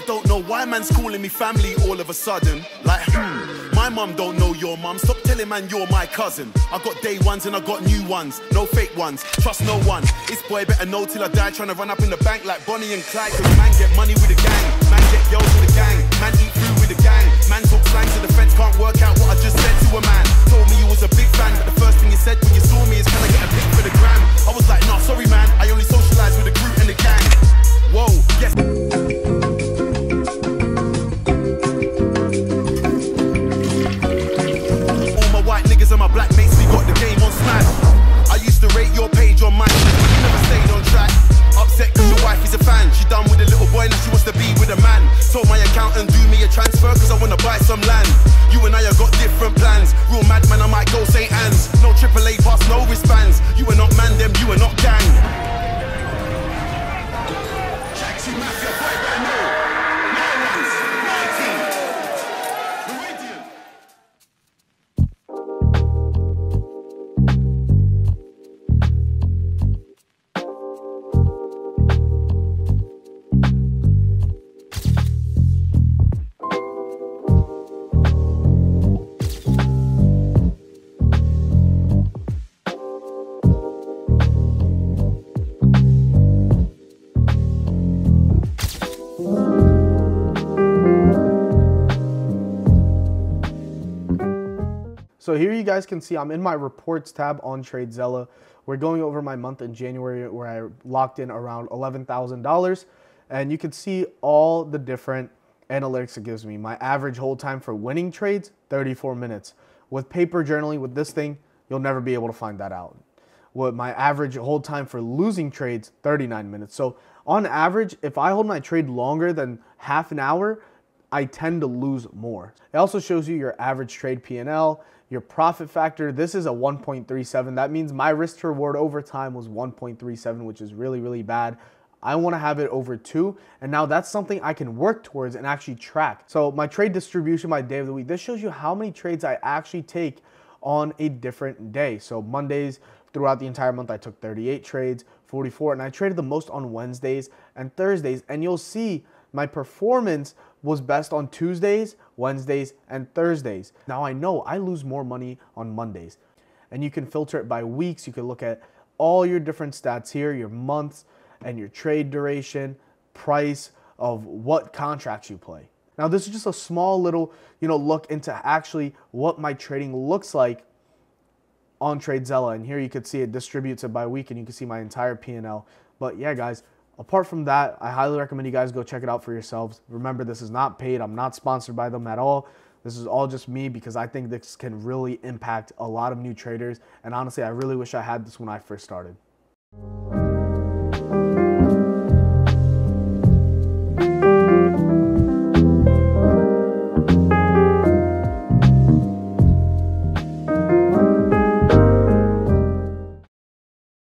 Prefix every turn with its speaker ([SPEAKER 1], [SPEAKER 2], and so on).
[SPEAKER 1] I don't know why man's calling me family all of a sudden. Like, my mum don't know your mum. Stop telling man you're my cousin. I got day ones and I got new ones. No fake ones, trust no one. This boy better know till I die, trying to run up in the bank like Bonnie and Clyde. Cause man get money with the gang, man get girls with the gang, man eat food with the gang, man talk slang to the fence, can't work out what I just said to a man. Told me you was a big fan, but the first thing you said when you saw me is, can I get a pic for the gram? I was like, nah, sorry man, I only socialise with the group and the gang. Whoa, yes. All my white niggas and my black mates, we got the game on smash. I used to rate your page on mine, but you never stayed on track. Upset cause your wife is a fan. She done with a little boy, now she wants to be with a man. Told my accountant do me a transfer cause I wanna buy some land. You and I have got different plans. Real madman, I might go St. Anne's. No AAA pass, no wristbands. You are not man, them, you are not gang. Jackson Mafia, boy, better know. No one's 19. Meridian.
[SPEAKER 2] So here you guys can see I'm in my reports tab on TradeZella. We're going over my month in January where I locked in around $11,000, and you can see all the different analytics it gives me. My average hold time for winning trades, 34 minutes. With paper journaling, with this thing, you'll never be able to find that out. With my average hold time for losing trades, 39 minutes. So on average, if I hold my trade longer than half an hour, I tend to lose more. It also shows you your average trade P&L, your profit factor. This is a 1.37. That means my risk to reward over time was 1.37, which is really, really bad. I want to have it over 2, and now that's something I can work towards and actually track. So my trade distribution by day of the week, this shows you how many trades I actually take on a different day. So Mondays, throughout the entire month, I took 38 trades, 44, and I traded the most on Wednesdays and Thursdays, and you'll see my performance was best on Tuesdays, Wednesdays, and Thursdays. Now I know I lose more money on Mondays. And you can filter it by weeks. You can look at all your different stats here, your months, and your trade duration, price of what contracts you play. Now this is just a small little, look into actually what my trading looks like on TradeZella. And here you can see it distributes it by week, and you can see my entire P&L. But yeah, guys, apart from that, I highly recommend you guys go check it out for yourselves. Remember, this is not paid. I'm not sponsored by them at all. This is all just me because I think this can really impact a lot of new traders. And honestly, I really wish I had this when I first started.